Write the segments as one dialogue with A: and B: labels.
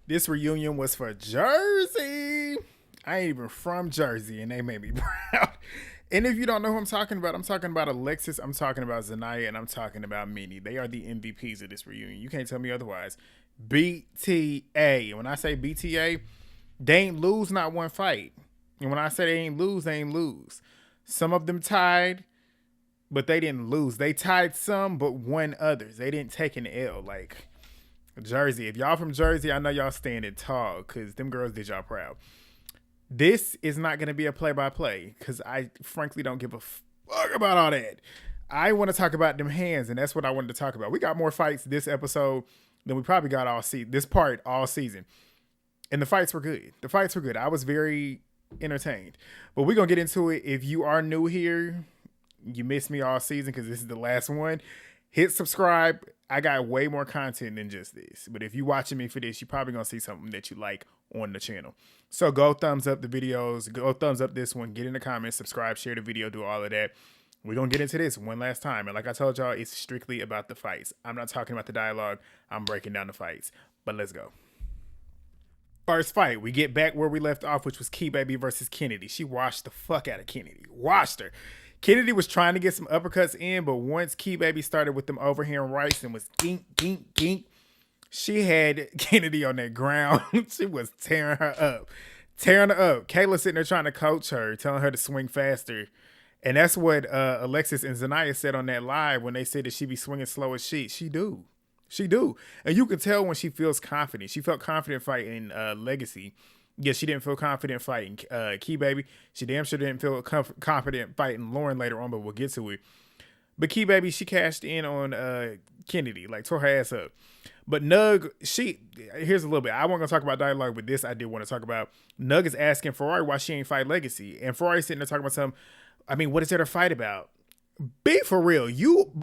A: This reunion was for Jersey. I ain't even from Jersey, and they made me proud. And if you don't know who I'm talking about Alexis, I'm talking about Zaniyah, and I'm talking about Minnie. They are the MVPs of this reunion. You can't tell me otherwise. BTA. When I say BTA, they ain't lose not one fight. And when I say they ain't lose. Some of them tied, but they didn't lose. They tied some, but won others. They didn't take an L. Like Jersey. If y'all from Jersey, I know y'all standing tall because them girls did y'all proud. This is not going to be a play-by-play because I frankly don't give a fuck about all that. I want to talk about them hands, and that's what I wanted to talk about. We got more fights this episode than we probably got this part all season. And the fights were good. I was very entertained. But we're going to get into it. If you are new here, you missed me all season because this is the last one. Hit subscribe. I got way more content than just this. But if you're watching me for this, you're probably going to see something that you like on the channel. So go thumbs up the videos. Go thumbs up this one. Get in the comments. Subscribe. Share the video. Do all of that. We're going to get into this one last time. And like I told y'all, it's strictly about the fights. I'm not talking about the dialogue. I'm breaking down the fights. But let's go. First fight, we get back where we left off, which was Keebaby versus Kennedi. She washed the fuck out of Kennedi. Washed her. Kennedi was trying to get some uppercuts in, but once Keebaby started with them overhand rights and was gink, gink, gink, she had Kennedi on that ground. She was tearing her up. Kayla sitting there trying to coach her, telling her to swing faster. And that's what Alexis and Zaniyah said on that live when they said that she be swinging slow as shit. She do. And you can tell when she feels confident. She felt confident fighting Legacy. Yes, she didn't feel confident fighting Keebaby. She damn sure didn't feel confident fighting Lauren later on, but we'll get to it. But Keebaby, she cashed in on Kennedi, like tore her ass up. But Nugg, here's a little bit. I wasn't going to talk about dialogue, but this I did want to talk about. Nugg is asking Ferrari why she ain't fight Legacy. And Ferrari's sitting there talking about something. I mean, what is there to fight about? Be for real.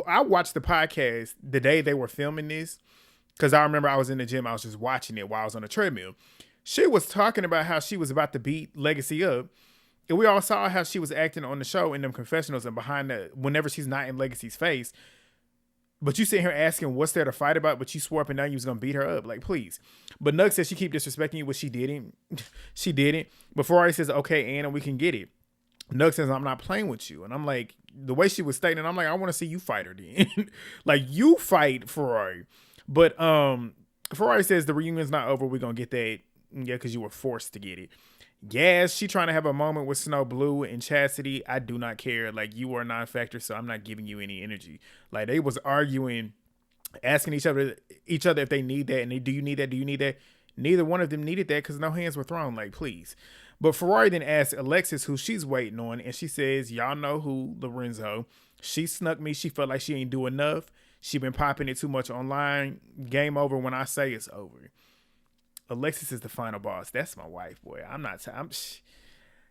A: I watched the podcast the day they were filming this because I remember I was in the gym. I was just watching it while I was on the treadmill. She was talking about how she was about to beat Legacy up. And we all saw how she was acting on the show in them confessionals and whenever she's not in Legacy's face. But you sit here asking what's there to fight about, but you swore up and down you was going to beat her up. Like, please. But Nugg said she keep disrespecting you, but she didn't. She didn't. But Ferrari says, okay, Anna, we can get it. Nugg says, I'm not playing with you. And I'm like, the way she was stating, I'm like, I want to see you fight her then. Like, you fight Ferrari. But Ferrari says the reunion's not over. We're going to get that. Yeah, because you were forced to get it. Yes, she trying to have a moment with Snow Blue and Chastity. I do not care. Like, you are a non-factor, so I'm not giving you any energy. Like, they was arguing, asking each other if they need that. And do you need that? Do you need that? Neither one of them needed that because no hands were thrown. Like, please. But Ferrari then asked Alexis who she's waiting on, and she says, y'all know who, Lorenzo. She snuck me. She felt like she ain't do enough. She been popping it too much online. Game over when I say it's over. Alexis is the final boss. That's my wife, boy.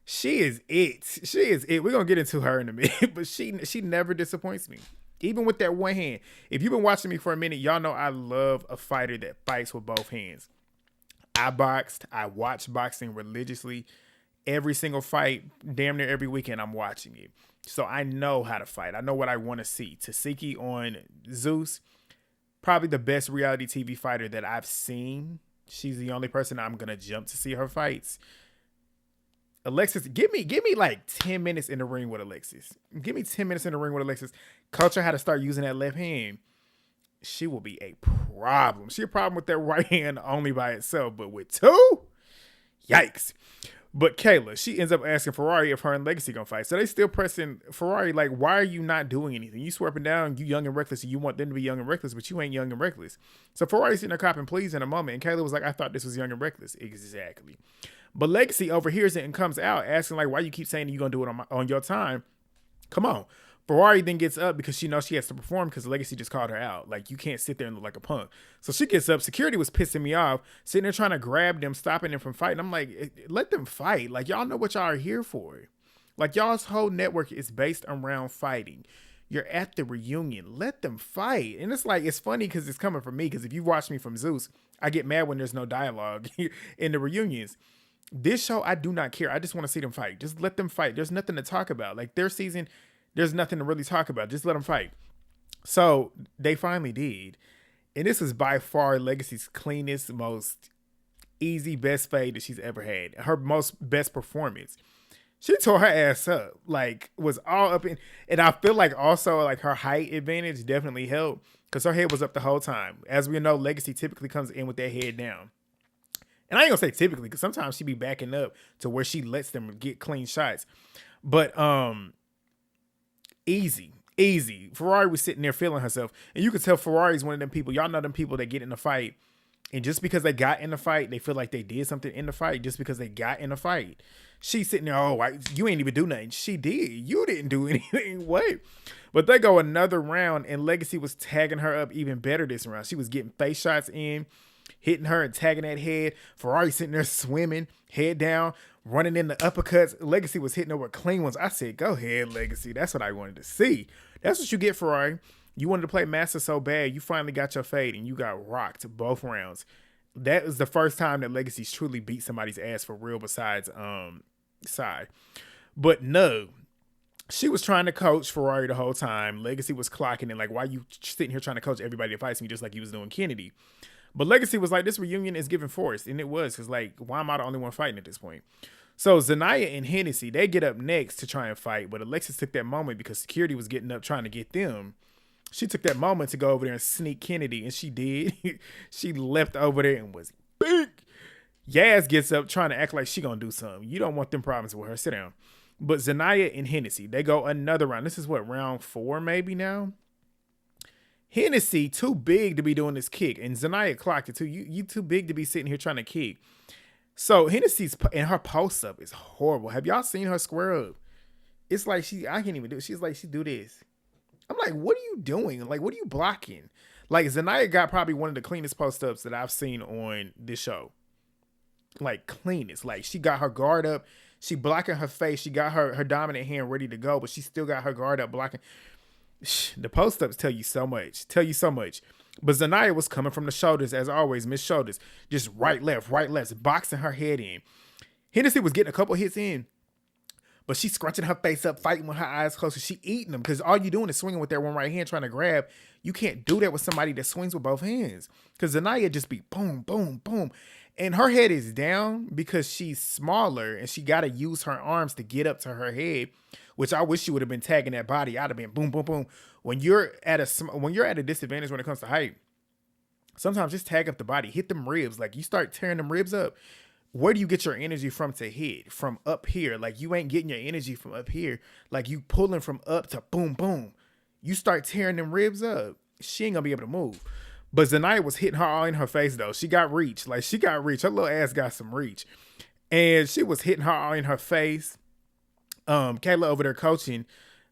A: She is it. She is it. We're going to get into her in a minute, but she never disappoints me. Even with that one hand. If you've been watching me for a minute, y'all know I love a fighter that fights with both hands. I boxed. I watch boxing religiously. Every single fight, damn near every weekend, I'm watching it. So I know how to fight. I know what I want to see. Tasiki on Zeus, probably the best reality TV fighter that I've seen. She's the only person I'm going to jump to see her fights. Alexis, give me like 10 minutes in the ring with Alexis. Give me 10 minutes in the ring with Alexis. Coach her how to start using that left hand. She will be a problem. She a problem with that right hand only by itself, but with two, yikes. But Kayla, she ends up asking Ferrari if her and Legacy gonna fight. So they still pressing Ferrari, like, why are you not doing anything? You swear up and down, you young and reckless, and you want them to be young and reckless, but you ain't young and reckless. So Ferrari's sitting there copping please in a moment, and Kayla was like, I thought this was young and reckless. Exactly. But Legacy overhears it and comes out asking, like, why you keep saying you're gonna do it on your time? Come on. Ferrari then gets up because she knows she has to perform because Legacy just called her out. Like, you can't sit there and look like a punk. So she gets up. Security was pissing me off, sitting there trying to grab them, stopping them from fighting. I'm like, let them fight. Like, y'all know what y'all are here for. Like, y'all's whole network is based around fighting. You're at the reunion. Let them fight. And it's like, it's funny because it's coming from me because if you watch me from Zeus, I get mad when there's no dialogue in the reunions. This show, I do not care. I just want to see them fight. Just let them fight. There's nothing to talk about. Like, their season, there's nothing to really talk about. Just let them fight. So they finally did. And this is by far Legacy's cleanest, most easy best fade that she's ever had. Her most best performance. She tore her ass up, like was all up in, and I feel like also like her height advantage definitely helped because her head was up the whole time. As we know, Legacy typically comes in with their head down, and I ain't gonna say typically because sometimes she be backing up to where she lets them get clean shots, but easy. Ferrari was sitting there feeling herself, and you could tell Ferrari's one of them people. Y'all know them people that get in a fight, and just because they got in the fight, they feel like they did something in the fight. Just because they got in a fight. She's sitting there, oh, you ain't even do nothing. She did. You didn't do anything. What? But they go another round, and Legacy was tagging her up even better this round. She was getting face shots in, hitting her and tagging that head. Ferrari sitting there swimming, head down, running in the uppercuts. Legacy was hitting her with clean ones. I said, go ahead, Legacy. That's what I wanted to see. That's what you get, Ferrari. You wanted to play master so bad, you finally got your fade, and you got rocked both rounds. That is the first time that Legacy's truly beat somebody's ass for real besides Side. But no, she was trying to coach Ferrari the whole time. Legacy was clocking it like, why you sitting here trying to coach everybody that fights me just like you was doing Kennedy? But Legacy was like, this reunion is giving force. And it was, because like, why am I the only one fighting at this point? So Zaniyah and Hennesy, they get up next to try and fight. But Alexis took that moment because security was getting up trying to get them. She took that moment to go over there and sneak Kennedy, and she did. She left over there and was big. Yaz gets up trying to act like she gonna do something. You don't want them problems with her. Sit down. But Zaniyah and Hennesy, they go another round. This is what, round 4 maybe now? Hennesy too big to be doing this kick, and Zaniyah clocked it too. You too big to be sitting here trying to kick. So Hennessy's and her post up is horrible. Have y'all seen her square up? It's like I can't even do it. She's like, she do this. I'm like, what are you doing? Like, what are you blocking? Like, Zaniyah got probably one of the cleanest post-ups that I've seen on this show. Like, cleanest. Like, she got her guard up. She blocking her face. She got her dominant hand ready to go, but she still got her guard up blocking. The post-ups tell you so much. But Zaniyah was coming from the shoulders, as always, missed shoulders. Just right, left, boxing her head in. Hennesy was getting a couple hits in. But she's scrunching her face up, fighting with her eyes closed. She eating them because all you doing is swinging with that one right hand trying to grab. You can't do that with somebody that swings with both hands because Zaniyah just be boom, boom, boom. And her head is down because she's smaller and she got to use her arms to get up to her head, which I wish she would have been tagging that body. I'd have been boom, boom, boom. When you're at a disadvantage when it comes to height, sometimes just tag up the body, hit them ribs. Like you start tearing them ribs up. Where do you get your energy from to hit? From up here. Like you ain't getting your energy from up here. Like you pulling from up to boom, boom. You start tearing them ribs up. She ain't gonna be able to move. But Zaniyah was hitting her all in her face though. She got reach. Like she got reach. Her little ass got some reach. And she was hitting her all in her face. Kayla over there coaching.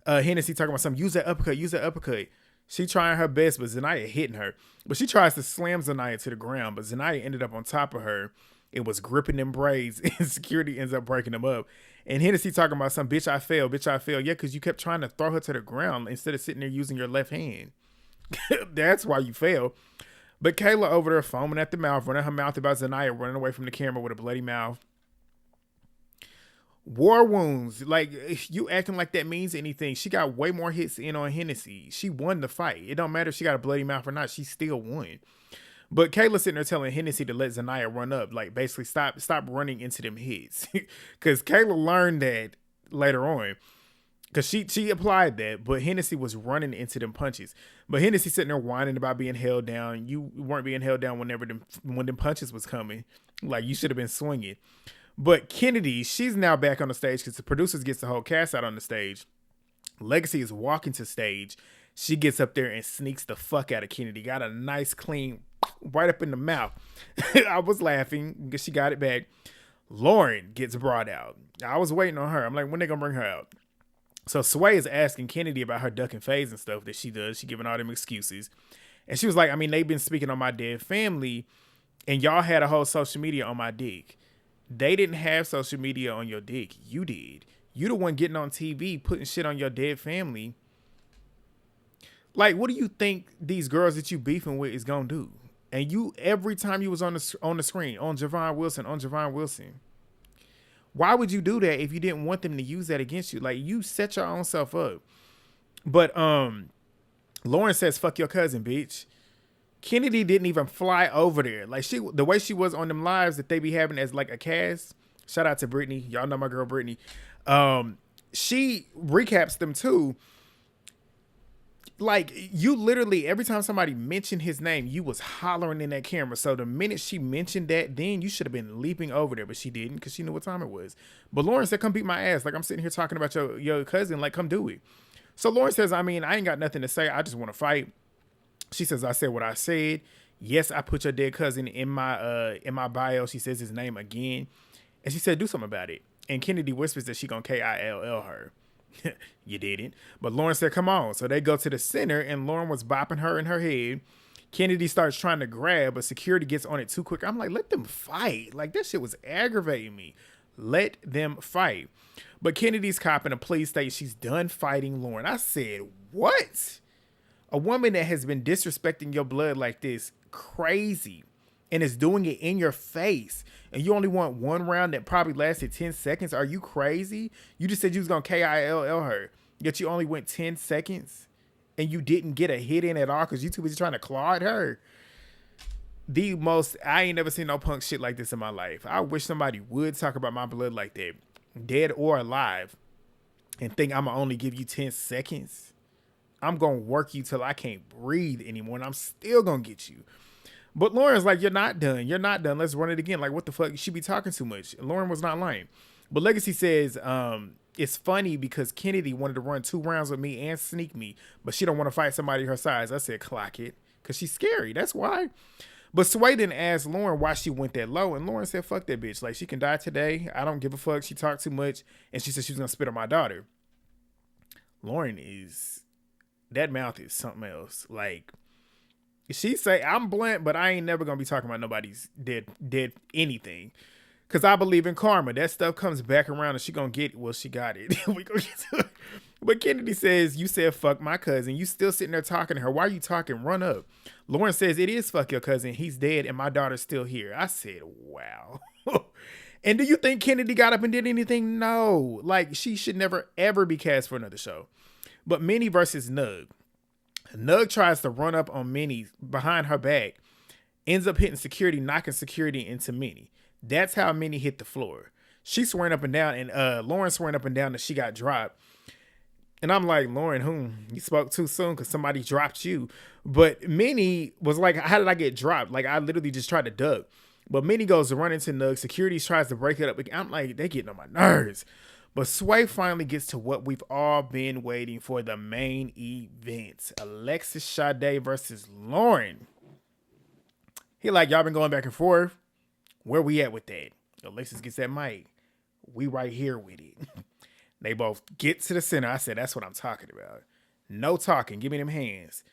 A: Hennesy talking about something. Use that uppercut. She trying her best, but Zaniyah hitting her. But she tries to slam Zaniyah to the ground. But Zaniyah ended up on top of her. It was gripping them braids, and security ends up breaking them up. And Hennesy talking about some bitch I failed. Yeah, because you kept trying to throw her to the ground instead of sitting there using your left hand. That's why you failed. But Kayla over there foaming at the mouth, running her mouth about Zaniyah, running away from the camera with a bloody mouth. War wounds. Like, you acting like that means anything. She got way more hits in on Hennesy. She won the fight. It don't matter if she got a bloody mouth or not. She still won. But Kayla sitting there telling Hennesy to let Zaniyah run up, like basically stop running into them hits. Because Kayla learned that later on. Because she applied that, but Hennesy was running into them punches. But Hennesy sitting there whining about being held down. You weren't being held down when them punches was coming. Like you should have been swinging. But Kennedi, she's now back on the stage because the producers gets the whole cast out on the stage. Legacy is walking to stage. She gets up there and sneaks the fuck out of Kennedi. Got a nice clean right up in the mouth. I was laughing because she got it back. Lauren gets brought out. I was waiting on her. I'm like, when they gonna bring her out? So Sway is asking Kennedi about her ducking phase and stuff that she does. She giving all them excuses. And she was like, I mean, they've been speaking on my dead family and y'all had a whole social media on my dick. They didn't have social media on your dick. You did. You the one getting on TV putting shit on your dead family. Like, what do you think these girls that you beefing with is gonna do? And you, every time you was on the screen, on Javon Wilson. Why would you do that if you didn't want them to use that against you? Like, you set your own self up. But Lauren says, fuck your cousin, bitch. Kennedi didn't even fly over there. Like the way she was on them lives that they be having as like a cast. Shout out to Brittany. Y'all know my girl Brittany. She recaps them too. Like you literally every time somebody mentioned his name, you was hollering in that camera. So the minute she mentioned that, then you should have been leaping over there, but she didn't because she knew what time it was. But Lauren said, "Come beat my ass." Like I'm sitting here talking about your cousin. Like come do it. So Lauren says, "I mean, I ain't got nothing to say. I just want to fight." She says, "I said what I said. Yes, I put your dead cousin in my bio." She says his name again, and she said, "Do something about it." And Kennedi whispers that she gonna KILL her. You didn't. But Lauren said, "Come on." So they go to the center and Lauren was bopping her in her head. Kennedi starts trying to grab, but security gets on it too quick. I'm like, let them fight. Like that shit was aggravating me. Let them fight. But Kennedi's copping a plea state. She's done fighting Lauren. I said, what? A woman that has been disrespecting your blood like this, crazy, and is doing it in your face, and you only want one round that probably lasted 10 seconds? Are you crazy? You just said you was going to KILL her, yet you only went 10 seconds, and you didn't get a hit in at all because you too busy trying to claw at her. I ain't never seen no punk shit like this in my life. I wish somebody would talk about my blood like that, dead or alive, and think I'm going to only give you 10 seconds. I'm going to work you till I can't breathe anymore, and I'm still going to get you. But Lauren's like, you're not done. You're not done. Let's run it again. Like, what the fuck? She be talking too much. Lauren was not lying. But Legacy says, it's funny because Kennedi wanted to run 2 rounds with me and sneak me, but she don't want to fight somebody her size. I said, clock it, because she's scary. That's why. But Sway then asked Lauren why she went that low, and Lauren said, fuck that bitch. Like, she can die today. I don't give a fuck. She talked too much, and she said she was going to spit on my daughter. Lauren that mouth is something else. Like, she say, I'm blunt, but I ain't never going to be talking about nobody's dead anything. Because I believe in karma. That stuff comes back around and she going to get it. Well, she got it. We gonna get to it. But Kennedi says, you said fuck my cousin. You still sitting there talking to her. Why are you talking? Run up. Lauren says, it is fuck your cousin. He's dead and my daughter's still here. I said, wow. And do you think Kennedi got up and did anything? No. Like, she should never, ever be cast for another show. But Minnie versus Nugg. Nugg tries to run up on Minnie behind her back, ends up hitting security, knocking security into Minnie. That's how Minnie hit the floor. She's swearing up and down, and Lauren swearing up and down that she got dropped. And I'm like, Lauren, you spoke too soon because somebody dropped you. But Minnie was like, how did I get dropped? Like, I literally just tried to duck. But Minnie goes to run into Nugg. Security tries to break it up. I'm like, they getting on my nerves. But Sway finally gets to what we've all been waiting for, the main event. Alexis Sade versus Lauren. He like, y'all been going back and forth. Where we at with that? Alexis gets that mic. We right here with it. They both get to the center. I said, that's what I'm talking about. No talking. Give me them hands.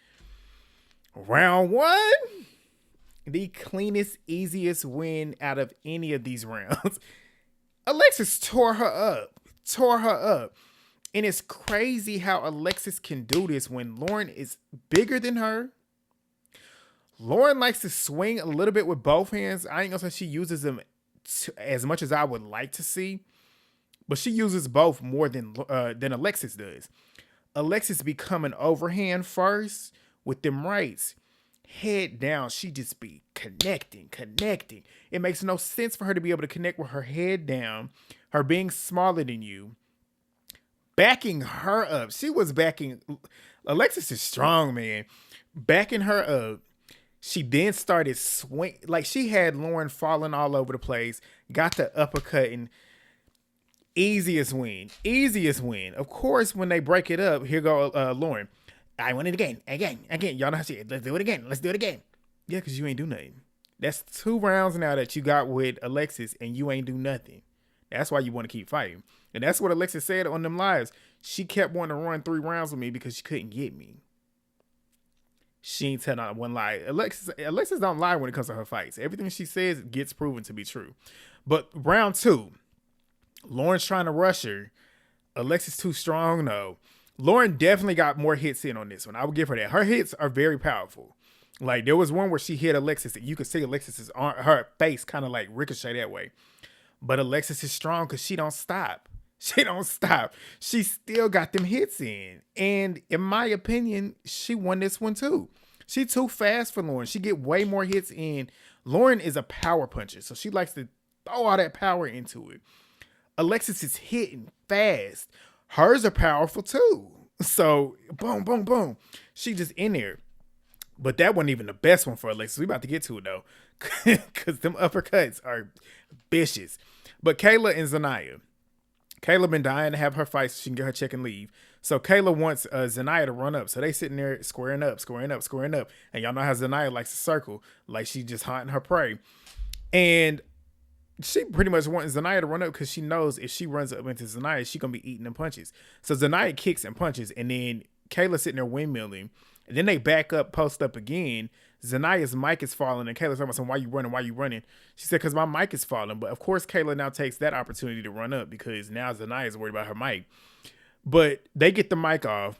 A: Round 1. The cleanest, easiest win out of any of these rounds. Alexis tore her up. And it's crazy how Alexis can do this when Lauren is bigger than her. Lauren likes to swing a little bit with both hands. I ain't gonna say she uses them as much as I would like to see, but she uses both more than Alexis does. Alexis become an overhand first with them rights. Head down, she just be connecting. It makes no sense for her to be able to connect with her head down, her being smaller than you, backing her up. She was backing, Alexis is strong, man. Backing her up. She then started swing, like she had Lauren falling all over the place, got the uppercut, and easiest win. Of course, when they break it up, here go Lauren. I want it again. Y'all know how she is. Let's do it again. Yeah, because you ain't do nothing. That's 2 rounds now that you got with Alexis, and you ain't do nothing. That's why you want to keep fighting. And that's what Alexis said on them lives. She kept wanting to run 3 rounds with me because she couldn't get me. She ain't telling one lie. Alexis don't lie when it comes to her fights. Everything she says gets proven to be true. But round 2, Lauren's trying to rush her. Alexis too strong, no. Lauren definitely got more hits in on this one. I would give her that. Her hits are very powerful. Like, there was one where she hit Alexis, and you could see Alexis's arm, her face kind of like ricochet that way. But Alexis is strong because she don't stop. She still got them hits in. And in my opinion, she won this one too. She too fast for Lauren. She get way more hits in. Lauren is a power puncher, so she likes to throw all that power into it. Alexis is hitting fast. Hers are powerful too. So boom, boom, boom. She just in there. But that wasn't even the best one for Alexis. We about to get to it though. Because them uppercuts are vicious. But Kayla and Zaniyah. Kayla been dying to have her fight so she can get her check and leave. So Kayla wants Zaniyah to run up. So they sitting there squaring up. And y'all know how Zaniyah likes to circle. Like she just hunting her prey. And she pretty much wants Zaniyah to run up because she knows if she runs up into Zaniyah, she going to be eating them punches. So Zaniyah kicks and punches. And then Kayla sitting there windmilling. And then they back up, post up again. Zaniyah's mic is falling, and Kayla's talking about, why you running? Why you running? She said, because my mic is falling. But of course, Kayla now takes that opportunity to run up because now Zaniyah's worried about her mic. But they get the mic off.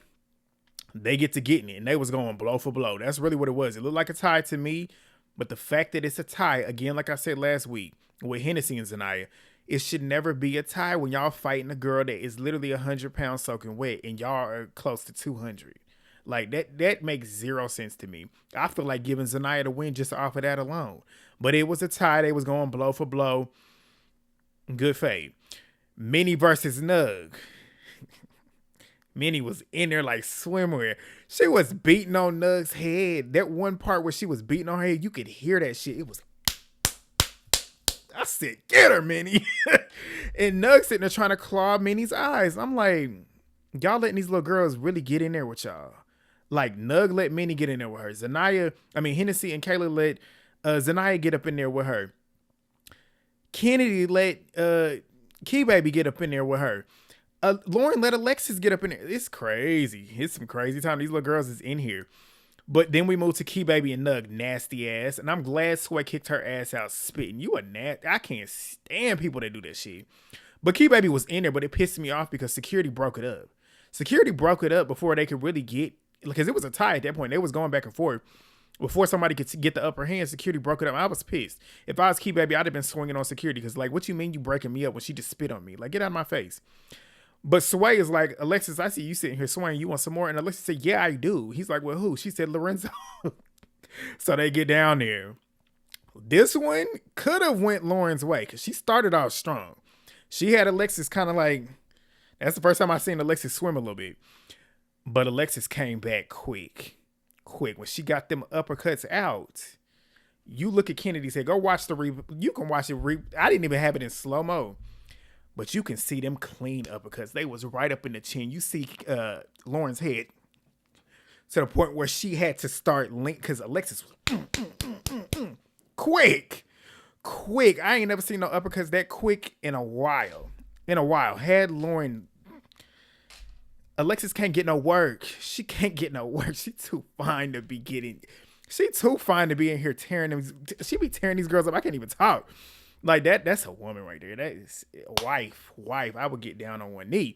A: They get to getting it, and they was going blow for blow. That's really what it was. It looked like a tie to me, but the fact that it's a tie, again, like I said last week with Hennesy and Zaniyah, it should never be a tie when y'all fighting a girl that is literally 100 pounds soaking wet, and y'all are close to 200. Like, that makes zero sense to me. I feel like giving Zaniyah the win just off of that alone. But it was a tie. They was going blow for blow. Good fade. Minnie versus Nugg. Minnie was in there like swimwear. She was beating on Nugg's head. That one part where she was beating on her head, you could hear that shit. It was... I said, get her, Minnie. And Nugg sitting there trying to claw Minnie's eyes. I'm like, y'all letting these little girls really get in there with y'all. Like, Nugg let Minnie get in there with her. Hennesy and Kayla let Zaniyah get up in there with her. Kennedi let Keebaby get up in there with her. Lauren let Alexis get up in there. It's crazy. It's some crazy time. These little girls is in here. But then we move to Keebaby and Nugg, nasty ass. And I'm glad Sway kicked her ass out spitting. You a nasty. I can't stand people that do that shit. But Keebaby was in there, but it pissed me off because security broke it up. Security broke it up before they could really get... Because it was a tie at that point. They was going back and forth. Before somebody could get the upper hand, security broke it up. I was pissed. If I was Keebaby, I'd have been swinging on security. Because, like, what you mean you breaking me up when she just spit on me? Like, get out of my face. But Sway is like, Alexis, I see you sitting here swaying. You want some more? And Alexis said, yeah, I do. He's like, well, who? She said, Lorenzo. So they get down there. This one could have went Lauren's way. Because she started off strong. She had Alexis kind of like... That's the first time I seen Alexis swim a little bit. But Alexis came back quick. When she got them uppercuts out, you look at Kennedy, say, go watch the you can watch it. I didn't even have it in slow-mo. But you can see them clean uppercuts. They was right up in the chin. You see Lauren's head to the point where she had to start because Alexis was quick. I ain't never seen no uppercuts that quick in a while. Had Lauren... Alexis can't get no work. She can't get no work. She too fine to be getting... She too fine to be in here tearing them... She be tearing these girls up. I can't even talk. Like, that's a woman right there. That is a wife. I would get down on one knee.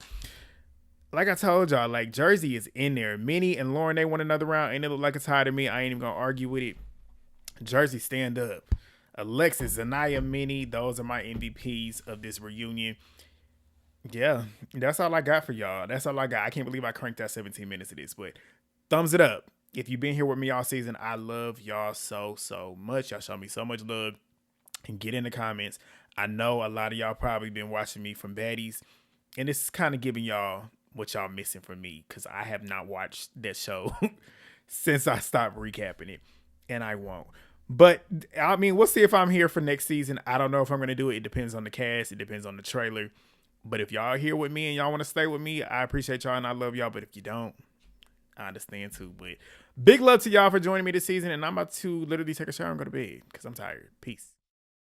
A: Like I told y'all, like, Jersey is in there. Minnie and Lauren, they won another round, and it looked like a tie to me. I ain't even gonna argue with it. Jersey, stand up. Alexis, Zaniyah, Minnie, those are my MVPs of this reunion. Yeah, that's all I got for y'all. That's all I got. I can't believe I cranked out 17 minutes of this, but thumbs it up. If you've been here with me all season, I love y'all so much. Y'all show me so much love. And get in the comments. I know a lot of y'all probably been watching me from baddies, and this is kind of giving y'all what y'all missing from me because I have not watched that show since I stopped recapping it, and I won't. But, I mean, we'll see if I'm here for next season. I don't know if I'm going to do it. It depends on the cast. It depends on the trailer. But if y'all are here with me and y'all want to stay with me, I appreciate y'all and I love y'all. But if you don't, I understand too. But big love to y'all for joining me this season. And I'm about to literally take a shower and go to bed because I'm tired. Peace.